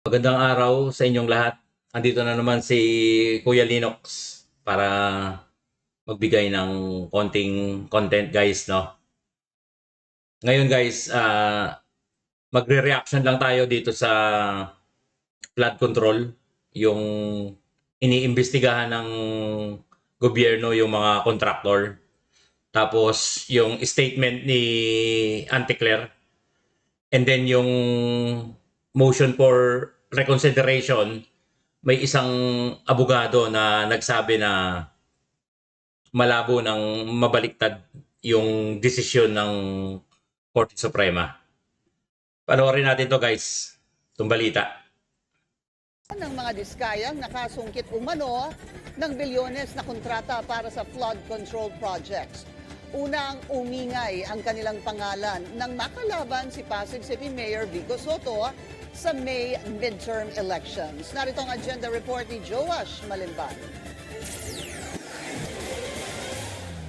Magandang araw sa inyong lahat. Andito na naman si Kuya Linux para magbigay ng konting content guys, no? Ngayon guys, magre-reaction lang tayo dito sa flood control, yung iniimbestigahan ng gobyerno yung mga contractor. Tapos yung statement ni Auntie Claire, and then yung motion for reconsideration, may isang abogado na nagsabi na malabo ng mabaliktad yung desisyon ng Korte Suprema. Panoorin natin to guys, itong balita. Ng mga diskayang nakasungkit umano ng bilyones na kontrata para sa flood control projects. Unang umingay ang kanilang pangalan nang makalaban si Pasig City Mayor Vico Soto sa May midterm elections. Narito ang agenda report ni Joash Malimban.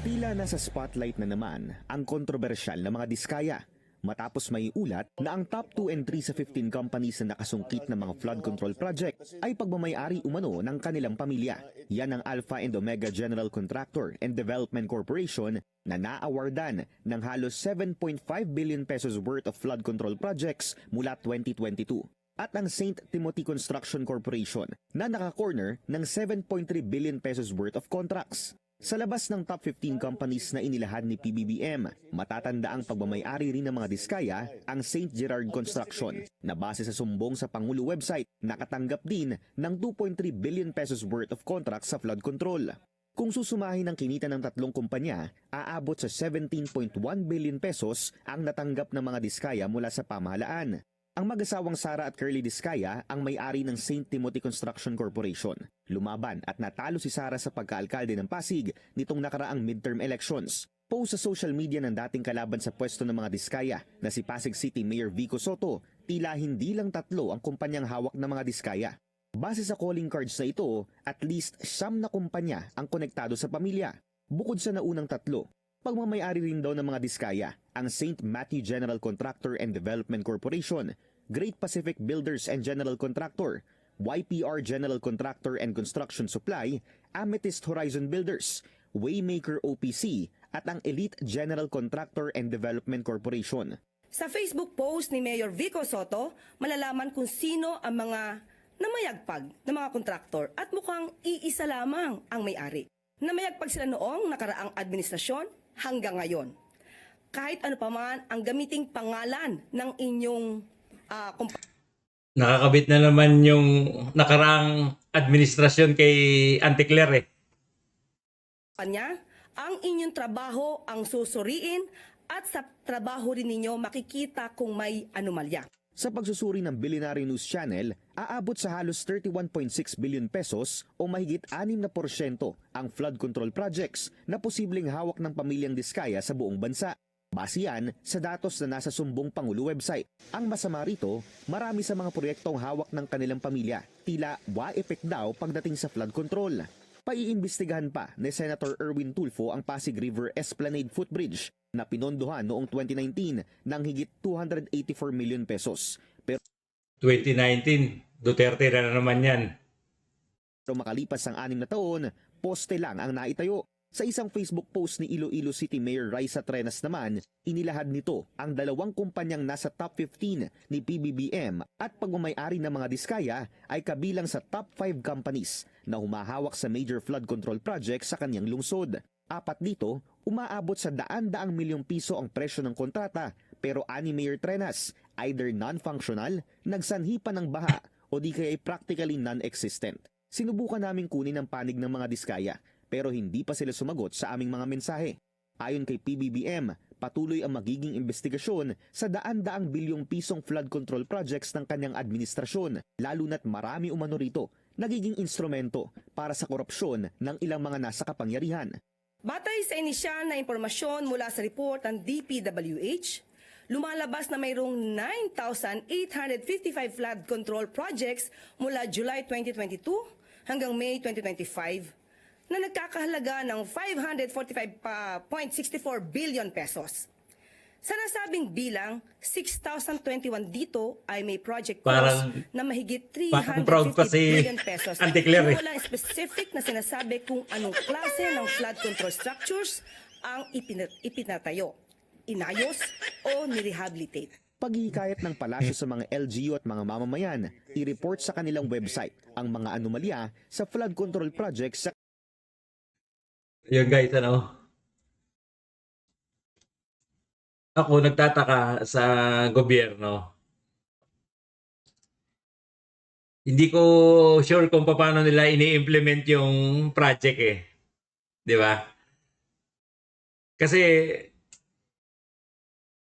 Tila nasa spotlight na naman ang kontrobersyal na mga diskaya matapos may ulat na ang top 2 and 3 sa 15 companies na nakasungkit ng mga flood control project ay pagmamayari umano ng kanilang pamilya. Yan ang Alpha and Omega General Contractor and Development Corporation na na-awardan ng halos 7.5 billion pesos worth of flood control projects mula 2022. At ang St. Timothy Construction Corporation na naka-corner ng 7.3 billion pesos worth of contracts. Sa labas ng top 15 companies na inilahad ni PBBM, matatanda ang pagmamayari rin ng mga diskaya ang St. Gerard Construction na base sa sumbong sa Pangulo website nakatanggap din ng 2.3 billion pesos worth of contracts sa flood control. Kung susumahin ang kinita ng tatlong kumpanya, aabot sa 17.1 billion pesos ang natanggap ng mga diskaya mula sa pamahalaan. Ang mag-asawang Sara at Curly Diskaya ang may-ari ng St. Timothy Construction Corporation. Lumaban at natalo si Sara sa pagkaalkalde ng Pasig nitong nakaraang midterm elections. Post sa social media ng dating kalaban sa pwesto ng mga diskaya na si Pasig City Mayor Vico Soto, tila hindi lang tatlo ang kumpanyang hawak ng mga diskaya. Base sa calling cards na ito, at least 9 na kumpanya ang konektado sa pamilya. Bukod sa naunang tatlo, pagmamayari rin daw ng mga diskaya ang St. Matthew General Contractor and Development Corporation, Great Pacific Builders and General Contractor, YPR General Contractor and Construction Supply, Amethyst Horizon Builders, Waymaker OPC at ang Elite General Contractor and Development Corporation. Sa Facebook post ni Mayor Vico Soto, malalaman kung sino ang mga namayagpag na mga kontraktor at mukhang iisa lamang ang may-ari. Namayagpag sila noong nakaraang administrasyon hanggang ngayon. Kahit ano pa man ang gamiting pangalan ng inyong Nakakabit na naman yung nakaraang administrasyon kay Auntie Claire eh. kumpanya, ang inyong trabaho ang susuriin at sa trabaho rin ninyo makikita kung may anomalya. Sa pagsusuri ng Billionaire News Channel, aabot sa halos 31.6 billion pesos o mahigit 6% ang flood control projects na posibleng hawak ng pamilyang Diskaya sa buong bansa. Base yan sa datos na nasa sumbong Pangulo website. Ang masama rito, marami sa mga proyektong hawak ng kanilang pamilya, tila wa-effect daw pagdating sa flood control. Paiimbestigahan pa ni Senator Erwin Tulfo ang Pasig River Esplanade Footbridge na pinondohan noong 2019 ng higit 284 million pesos. Pero 2019, Duterte na naman yan. makalipas ang 6 na taon, poste lang ang naitayo. Sa isang Facebook post ni Iloilo City Mayor Raisa Trenas naman, inilahad nito ang 2 kumpanyang nasa top 15 ni PBBM at pagmamayari ng mga diskaya ay kabilang sa top 5 companies na humahawak sa major flood control project sa kanyang lungsod. 4 dito, umaabot sa daan-daang milyong piso ang presyo ng kontrata, pero ani Mayor Trenas, either non-functional, nagsanhi pa ng baha o di kaya practically non-existent. Sinubukan naming kunin ang panig ng mga diskaya, pero hindi pa sila sumagot sa aming mga mensahe. Ayon kay PBBM, patuloy ang magiging investigasyon sa daan-daang bilyong pisong flood control projects ng kanyang administrasyon, lalo na't marami umano rito nagiging instrumento para sa korupsyon ng ilang mga nasa kapangyarihan. Batay sa inisyal na impormasyon mula sa report ng DPWH, lumalabas na mayroong 9,855 flood control projects mula July 2022 hanggang May 2025 na nagkakahalaga ng 545.64 billion pesos. Sa nasabing bilang, 6,021 dito ay may project Parang- cost na mahigit parang proud pa 350 si billion pesos. Auntie Claire, eh. Na walang specific na sinasabi kung anong klase ng flood control structures ang ipinatayo, inayos o nirehabilitate. Paghihikayat ng palasyo sa mga LGU at mga mamamayan, i-report sa kanilang website ang mga anomalya sa flood control projects sa Yun guys, ano? Ako nagtataka sa gobyerno. Hindi ko sure kung paano nila ini-implement yung project eh. 'Di ba? Kasi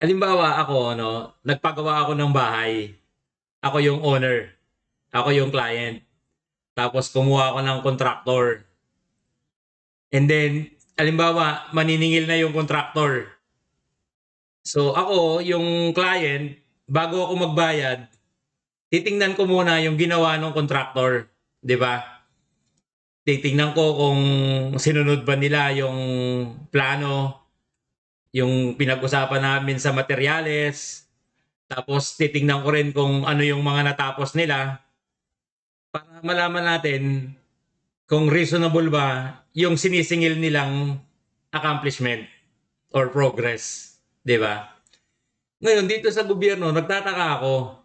halimbawa ako, no, nagpagawa ako ng bahay. Ako yung owner. Ako yung client. Tapos kumuha ako ng contractor. And then, halimbawa, maniningil na yung contractor. So ako, yung client, bago ako magbayad, titingnan ko muna yung ginawa ng contractor. 'Di ba? Titingnan ko kung sinunod ba nila yung plano, yung pinag-usapan namin sa materyales. Tapos titingnan ko rin kung ano yung mga natapos nila para malaman natin kung reasonable ba yung sinisingil nilang accomplishment or progress. 'Di ba? Ngayon, dito sa gobyerno, nagtataka ako.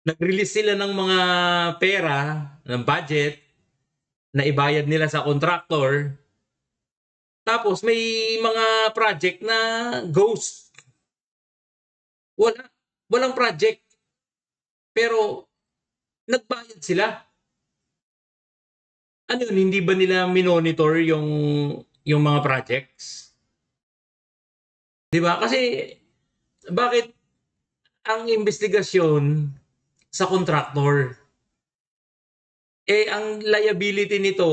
Nag-release sila ng mga pera, ng budget, na ibayad nila sa contractor. Tapos may mga project na ghost. Walang project. Pero nagbayad sila. Ano yun, hindi ba nila minonitor yung mga projects? 'Di ba? Kasi bakit ang investigasyon sa contractor ang liability nito,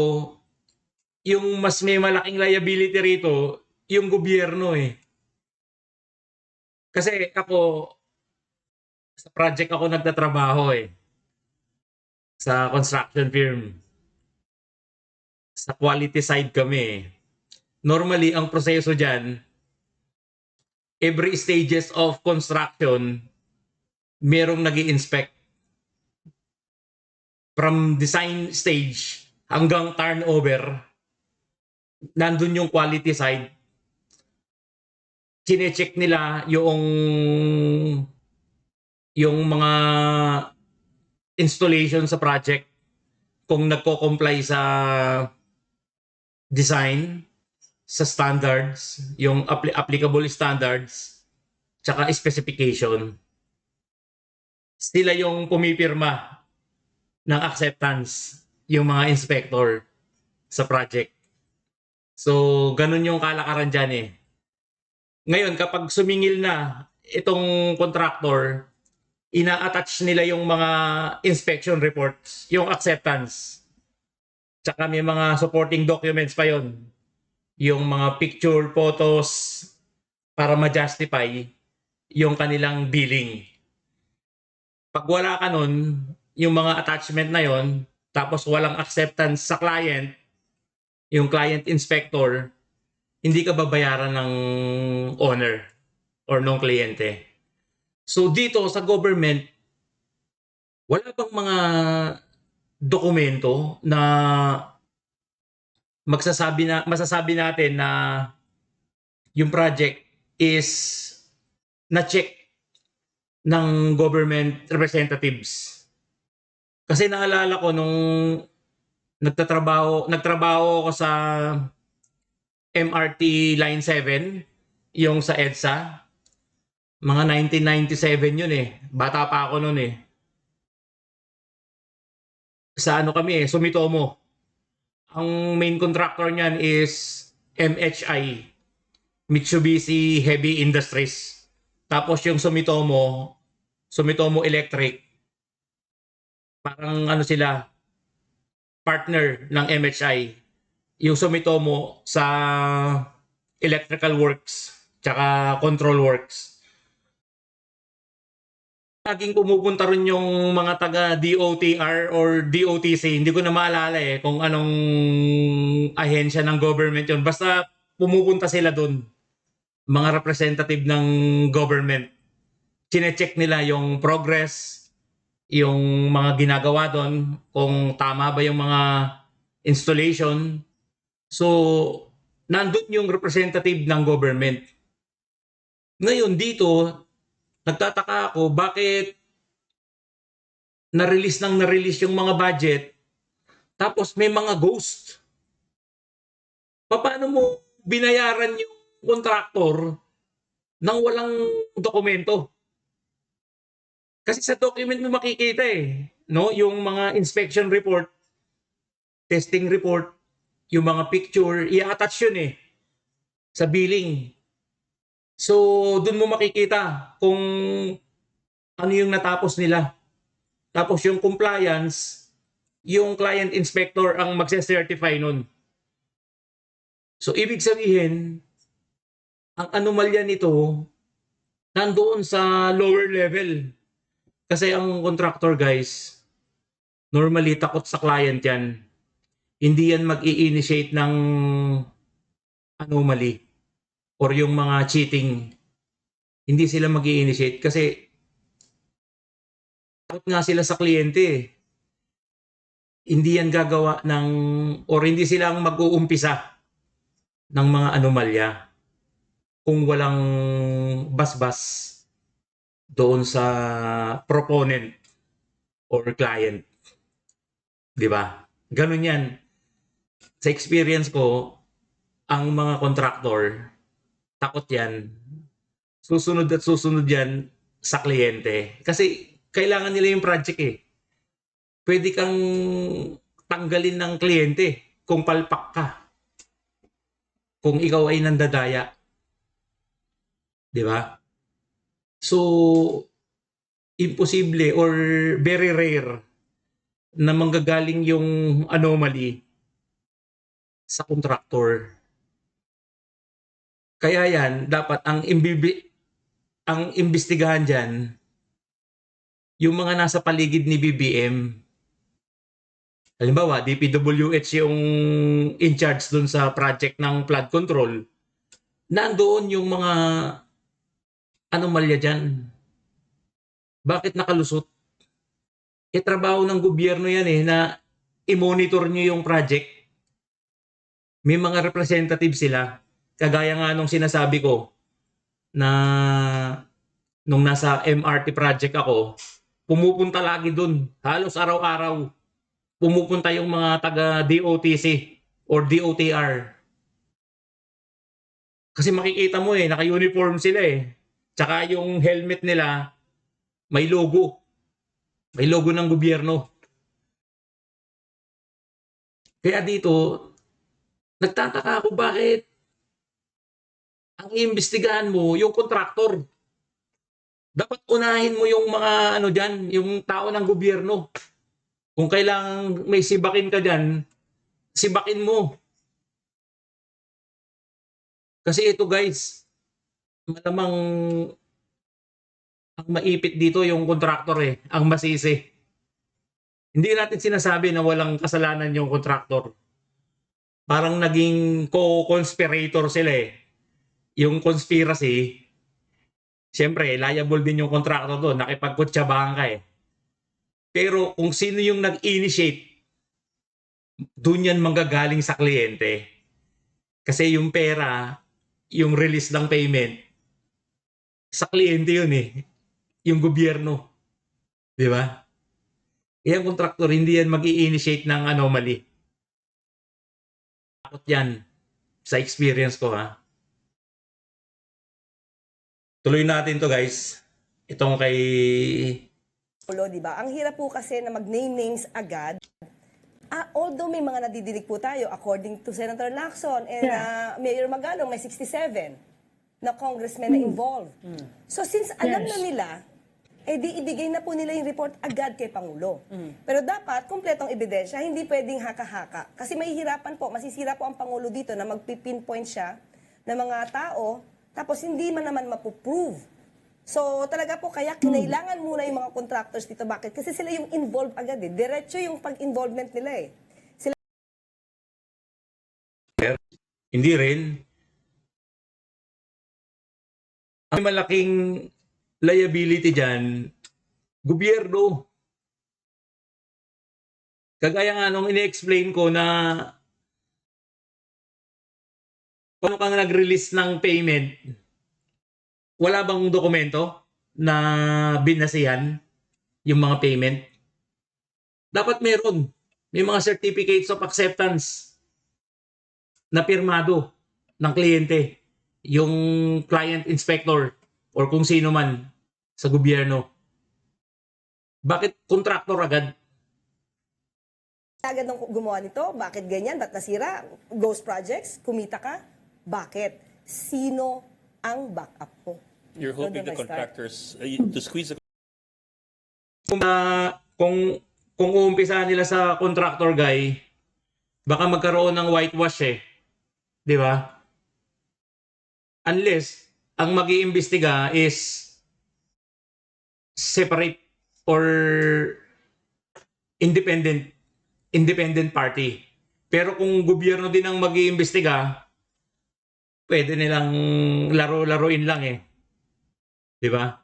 yung mas may malaking liability rito, yung gobyerno eh. Kasi ako sa project ako nagtatrabaho eh. Sa construction firm. Sa quality side kami eh. Normally ang proseso diyan, every stages of construction, merong nag-i-inspect. From design stage hanggang turnover, nandun yung quality side. Chine-check nila yung mga installation sa project kung nagko-comply sa design, sa standards, yung applicable standards, tsaka specification. Sila yung pumipirma ng acceptance, yung mga inspector sa project. So, ganun yung kalakaran dyan eh. Ngayon, kapag sumingil na itong contractor, ina-attach nila yung mga inspection reports, yung acceptance. Tsaka may mga supporting documents pa yon, yung mga picture, photos, para ma-justify yung kanilang billing. Pag wala ka nun, yung mga attachment na yon, tapos walang acceptance sa client, yung client inspector, hindi ka babayaran ng owner or ng kliyente. So dito sa government, wala bang mga dokumento na masasabi natin na yung project is na-check ng government representatives? Kasi naalala ko nung nagtrabaho ako sa MRT Line 7, yung sa EDSA. Mga 1997 yun eh. Bata pa ako noon eh. Sa ano kami eh, Sumitomo. Ang main contractor niyan is MHI, Mitsubishi Heavy Industries. Tapos yung Sumitomo Electric, parang ano sila, partner ng MHI. Yung Sumitomo sa electrical works, tsaka control works. Laging pumupunta rin yung mga taga DOTR or DOTC. Hindi ko na maalala eh kung anong ahensya ng government yun. Basta pumupunta sila dun. mga representative ng government. Chine-check nila yung progress, yung mga ginagawa doon, kung tama ba yung mga installation. So, nandun yung representative ng government. Ngayon dito, nagtataka ako bakit na-release yung mga budget tapos may mga ghost. Paano mo binayaran yung contractor nang walang dokumento? Kasi sa document mo makikita no? Yung mga inspection report, testing report, yung mga picture, i-attach yun sa billing. So, dun mo makikita kung ano yung natapos nila. Tapos yung compliance, yung client inspector ang magse-certify nun. So, ibig sabihin, ang anomalya nito, nandoon sa lower level. Kasi ang contractor, guys, normally takot sa client yan. Hindi yan mag-i-initiate ng anomaly or yung mga cheating. Hindi sila mag-i-initiate kasi takot nga sila sa kliyente. Hindi yan gagawa ng, or hindi sila ang mag-uumpisa ng mga anomalya kung walang basbas doon sa proponent or client. Di ba? Ganun yan. Sa experience ko, ang mga contractor, takot yan. Susunod at susunod yan sa kliyente. Kasi kailangan nila yung project Pwede kang tanggalin ng kliyente kung palpak ka. Kung ikaw ay nandadaya. Di ba? So, imposible or very rare na manggagaling yung anomaly sa contractor. Kaya yan, dapat ang imbestigahan dyan, yung mga nasa paligid ni BBM. Halimbawa, DPWH yung in charge dun sa project ng flood control. Nandoon yung mga anomalya dyan. Bakit nakalusot? Trabaho ng gobyerno yan na i-monitor nyo yung project. May mga representative sila. Kagaya nga nung sinasabi ko na nung nasa MRT project ako, pumupunta lagi dun. Halos araw-araw. Pumupunta yung mga taga DOTC or DOTR. Kasi makikita mo naka-uniform sila Tsaka yung helmet nila, may logo. May logo ng gobyerno. Kaya dito, nagtataka ako bakit ang iimbestigahan mo yung contractor. Dapat unahin mo yung mga dyan, yung tao ng gobyerno. Kung kailangan may sibakin ka dyan, sibakin mo. Kasi ito guys, malamang ang maipit dito yung contractor ang masisi. Hindi natin sinasabi na walang kasalanan yung contractor. Parang naging co-conspirator sila Yung conspiracy, siyempre, liable din yung contractor doon. Nakipagkutsabahan ka Pero kung sino yung nag-initiate, doon yan manggagaling sa kliyente. Kasi yung pera, yung release ng payment, sa kliyente yun Yung gobyerno. Di ba? Yung contractor, hindi yan mag-i-initiate ng anomaly. Takot yan. Sa experience ko Tuloy natin to guys. Itong kay Di ba? Ang hirap po kasi na mag-name names agad. Although may mga nadidinig po tayo, according to Senator Lacson and Mayor Magalong, may 67 na congressmen na involved. So since alam na nila, di ibigay na po nila yung report agad kay Pangulo. Pero dapat, kumpletong ebidensya, hindi pwedeng haka-haka. Kasi masisira po ang Pangulo dito na magpipinpoint siya ng mga tao, tapos hindi man naman mapuprove. So talaga po kaya kinailangan muna yung mga contractors dito. Bakit? Kasi sila yung involved agad Diretso yung pag-involvement nila Sila hindi rin. Ang malaking liability dyan, gobyerno. Kagaya nga nung ini-explain ko na paano kang nag-release ng payment, wala bang dokumento na binasihan yung mga payment? Dapat meron. May mga certificates of acceptance na pirmado ng kliyente, yung client inspector or kung sino man sa gobyerno. Bakit contractor agad? Agad nung gumawa nito, bakit ganyan? Ba't nasira? Ghost projects? Kumita ka? Bakit? Sino ang backup mo? You're hoping Doon the na start. contractors to squeeze the Kung uumpisahan nila sa contractor guy, baka magkaroon ng whitewash eh. Di ba? Unless ang mag-iimbestiga is separate or independent party. Pero kung gobyerno din ang mag-iimbestiga, pwede nilang laro-laruin lang eh. Di ba?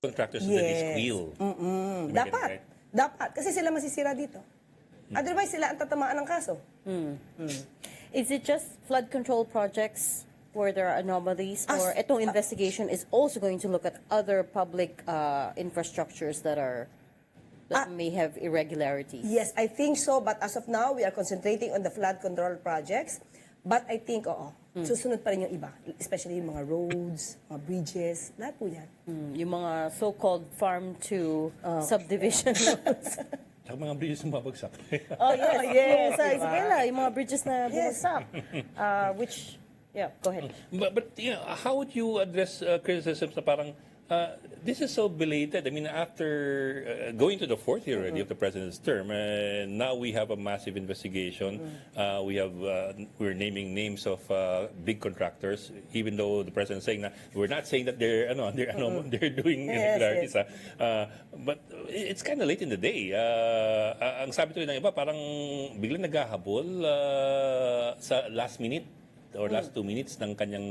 contractors that they squeal. Am I getting Dapat. right? Dapat. Kasi sila masisira dito. Otherwise, sila ang tatamaan ng kaso. Is it just flood control projects where there are anomalies, or itong investigation is also going to look at other public infrastructures that may have irregularities? Yes, I think so. But as of now, we are concentrating on the flood control projects. But I think, susunod pa rin yung iba. Especially yung mga roads, mga bridges, lahat po yan. Yung mga so-called farm-to-subdivision roads. Tsaka mga bridges na mabagsak. Oh, yes. Yes, Sa diba? Isabela, yung mga bridges na Yes. bumagsak. Which, yeah, go ahead. But you know, how would you address criticisms na parang this is so belated? I mean, after going to the fourth year already of the president's term, now we have a massive investigation. We're naming names of big contractors, even though the president is saying that we're not saying that they're doing Yes, irregularities. But it's kind of late in the day. Ang sabi tuloy ng iba, parang biglang naghahabol sa last minute or last 2 minutes ng kanyang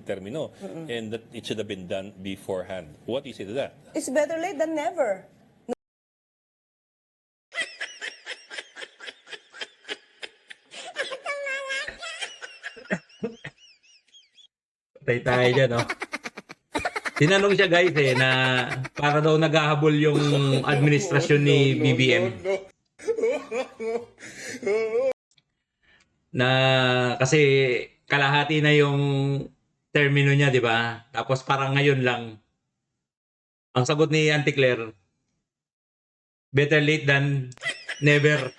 termino, and that it should have been done beforehand. What do you say to that? It's better late than never. Patay tayo dyan, no? Tinanong siya guys na para daw naghahabol yung administrasyon ni BBM. Na kasi kalahati na yung termino niya, di ba? Tapos parang ngayon lang. Ang sagot ni Auntie Claire, better late than never.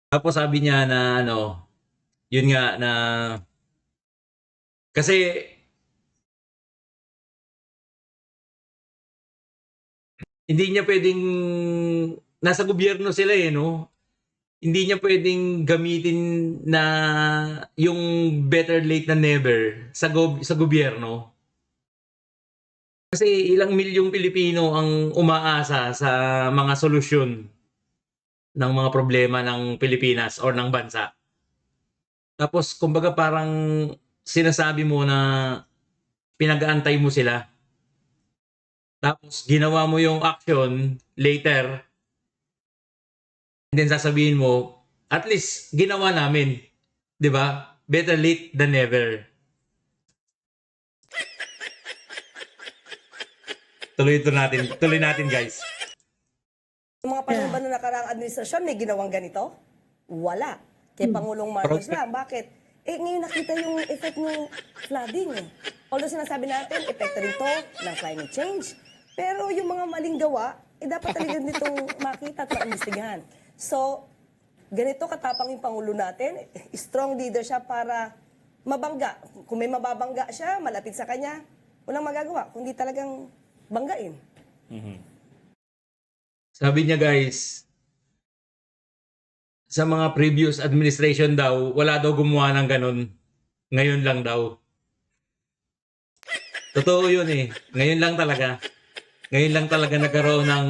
Tapos sabi niya na yun nga na kasi hindi niya pwedeng nasa gobyerno sila no. Hindi niya pwedeng gamitin na yung better late than never sa gobyerno. Kasi ilang milyong Pilipino ang umaasa sa mga solusyon ng mga problema ng Pilipinas or ng bansa. Tapos kumbaga parang sinasabi mo na pinag-aantay mo sila. Tapos ginawa mo yung action later. And then sasabihin mo, at least ginawa namin. 'Di ba? Better late than never. Tuloy natin guys. Yung mga panahon ba na nakaraang administrasyon, may ginawang ganito? Wala. Kay Pangulong Marcos lang. Bakit? Ngayon nakita yung effect ng flooding eh. Although sinasabi natin, epekto rin to ng climate change. Pero yung mga maling gawa, dapat talaga nitong makita at maimbestigahan. So, ganito katapang yung Pangulo natin. Strong leader siya para mabangga. Kung may mababangga siya, malapit sa kanya, walang magagawa. Kundi talagang banggain. Sabi niya guys, sa mga previous administration daw, wala daw gumawa ng ganun. Ngayon lang daw. Totoo yun eh. Ngayon lang talaga. Ngayon lang talaga nagkaroon ng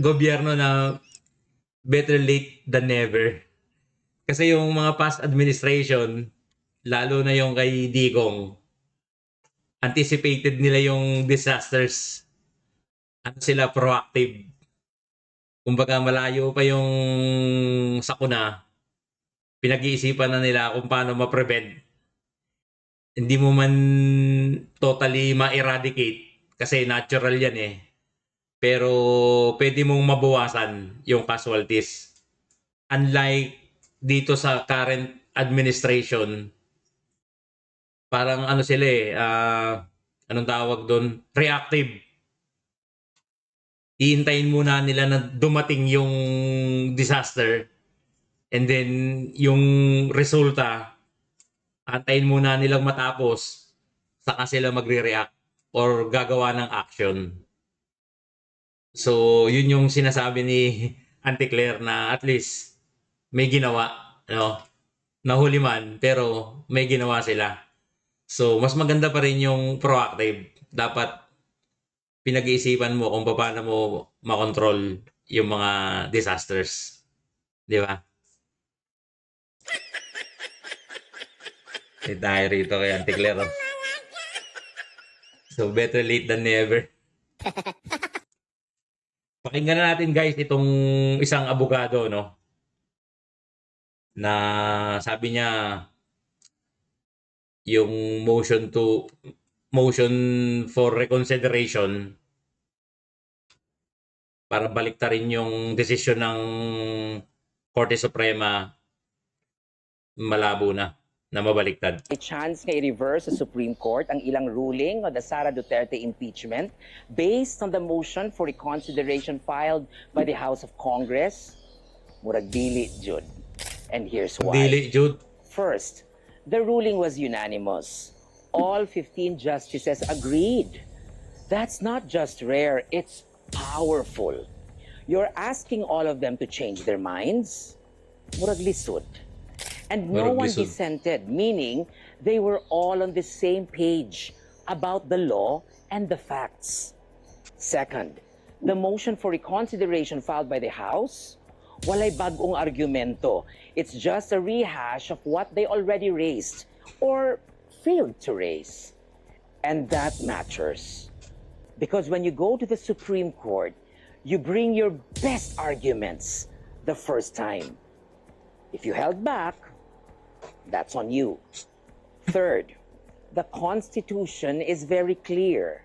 gobyerno na better late than never. Kasi yung mga past administration, lalo na yung kay Digong, anticipated nila yung disasters. Ano sila, proactive. Kumbaga malayo pa yung sakuna, pinag-iisipan na nila kung paano ma-prevent. Hindi mo man totally ma-eradicate kasi natural yan eh. Pero pwede mong mabawasan yung casualties. Unlike dito sa current administration, parang ano sila eh, anong tawag doon? Reactive. Iintayin muna nila na dumating yung disaster and then yung resulta, antayin muna nilang matapos saka sila magre-react or gagawa ng action. So, yun yung sinasabi ni Auntie Claire na at least may ginawa, no? Nahuli man, pero may ginawa sila. So, mas maganda pa rin yung proactive. Dapat pinag-iisipan mo kung paano mo makontrol yung mga disasters. Di ba? Tayo rito kay Auntie Claire. So, better late than never. Pakinggan na natin guys itong isang abogado, no? Na sabi niya yung motion for reconsideration para baliktarin yung desisyon ng Korte Suprema, malabo na mabaliktad. A chance nga i-reverse sa Supreme Court ang ilang ruling on the Sara Duterte impeachment based on the motion for reconsideration filed by the House of Congress. Murag dili, Jude. And here's why. Dili, Jude. First, the ruling was unanimous. All 15 justices agreed. That's not just rare, it's powerful. You're asking all of them to change their minds? Murag lisod. And no Murag one lisod. dissented, meaning they were all on the same page about the law and the facts. Second, the motion for reconsideration filed by the House, walay bagong argumento. It's just a rehash of what they already raised or failed to raise. And that matters. Because when you go to the Supreme Court, you bring your best arguments the first time. If you held back, that's on you. Third, the Constitution is very clear.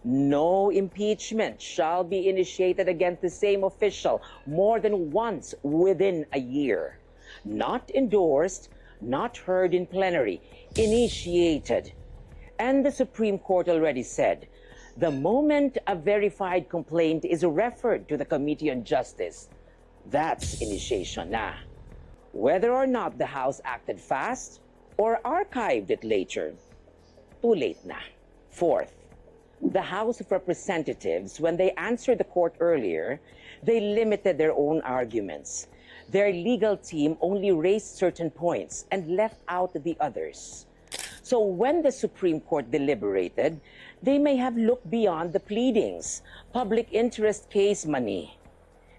No impeachment shall be initiated against the same official more than once within a year. Not endorsed, not heard in plenary, initiated. And the Supreme Court already said, the moment a verified complaint is referred to the Committee on Justice, that's initiation na. Whether or not the House acted fast or archived it later, too late na. Fourth, the House of Representatives, when they answered the court earlier, they limited their own arguments. Their legal team only raised certain points and left out the others. So when the Supreme Court deliberated, they may have looked beyond the pleadings, public interest case money.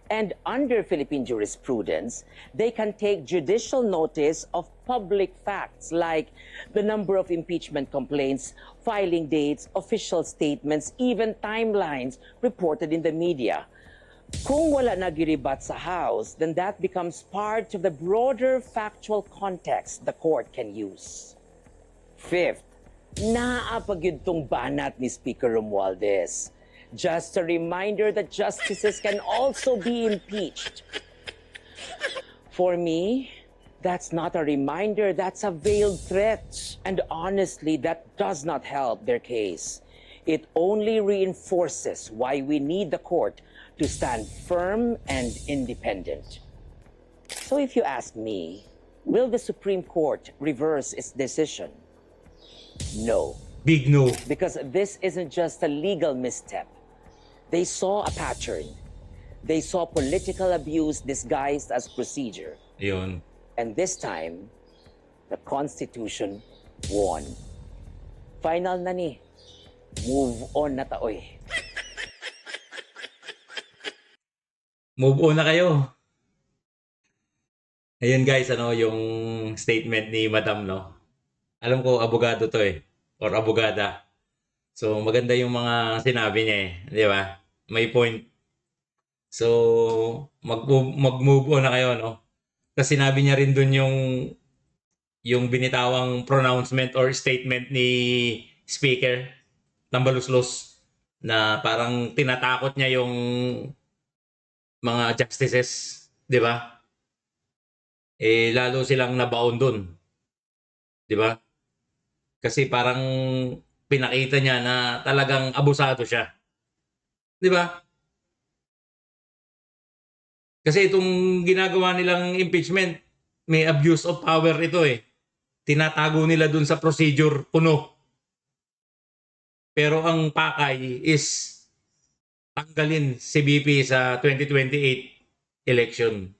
And under Philippine jurisprudence, they can take judicial notice of public facts like the number of impeachment complaints, filing dates, official statements, even timelines reported in the media. Kung wala nagiribat sa House, then that becomes part of the broader factual context the court can use. Fifth, naapagyud tong banat ni Speaker Romualdez. Just a reminder that justices can also be impeached. For me, that's not a reminder, that's a veiled threat. And honestly, that does not help their case. It only reinforces why we need the court to stand firm and independent. So if you ask me, will the Supreme Court reverse its decision? No. Big no. Because this isn't just a legal misstep. They saw a pattern. They saw political abuse disguised as procedure. Yun. And this time, the Constitution won. Final na ni. Move on na taoy. Move on na kayo. Ayun guys, ano yung statement ni Madam, no? Alam ko abogado to eh, or abogada. So maganda yung mga sinabi niya eh, di ba? May point. So mag-move on na kayo, no? Kasi sinabi niya rin dun yung binitawang pronouncement or statement ni Speaker Tambaluslos na parang tinatakot niya yung mga justices, di ba? Eh lalo silang nabaon dun, di ba? Kasi parang pinakita niya na talagang abusado siya. Di ba? Kasi itong ginagawa nilang impeachment, may abuse of power ito eh. Tinatago nila dun sa procedure puno. Pero ang pakay is tanggalin si BP sa 2028 election.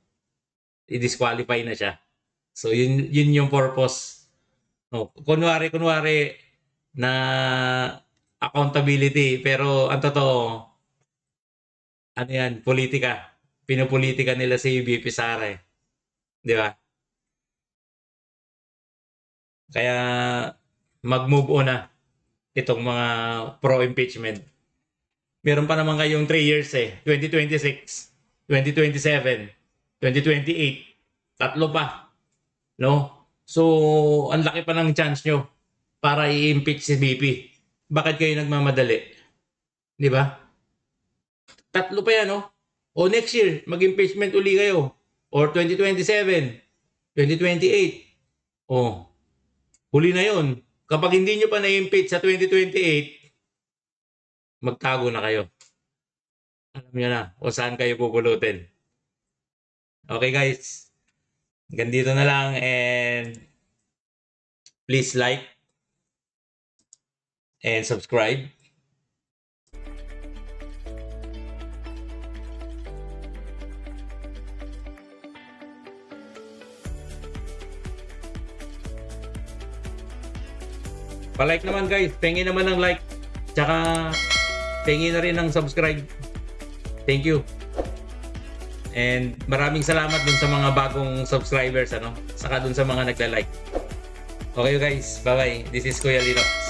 I-disqualify na siya. So yun yung purpose. No, kunwari na accountability pero ang totoo ano yan, politika. Pinopolitika nila si BP Sara eh. Di ba? Kaya mag-move on na itong mga pro-impeachment. Meron pa naman kayong 3 years eh. 2026, 2027, 2028. Tatlo pa. No? So, ang laki pa ng chance nyo para i-impeach si BP. Bakit kayo nagmamadali? Di ba? Tatlo pa yan, no? O next year, mag-impeachment uli kayo. Or 2027, 2028. O, huli na yon. Kapag hindi nyo pa na-impeach sa 2028, magtago na kayo. Alam nyo na kung saan kayo pupulutin. Okay guys, ganito na lang and please like and subscribe. Pa-like naman guys, pengi naman ng like. Tsaka pengi na rin ng subscribe. Thank you. And maraming salamat dun sa mga bagong subscribers, ano? Saka dun sa mga nagla-like. Okay guys, bye-bye. This is Kuya Linux.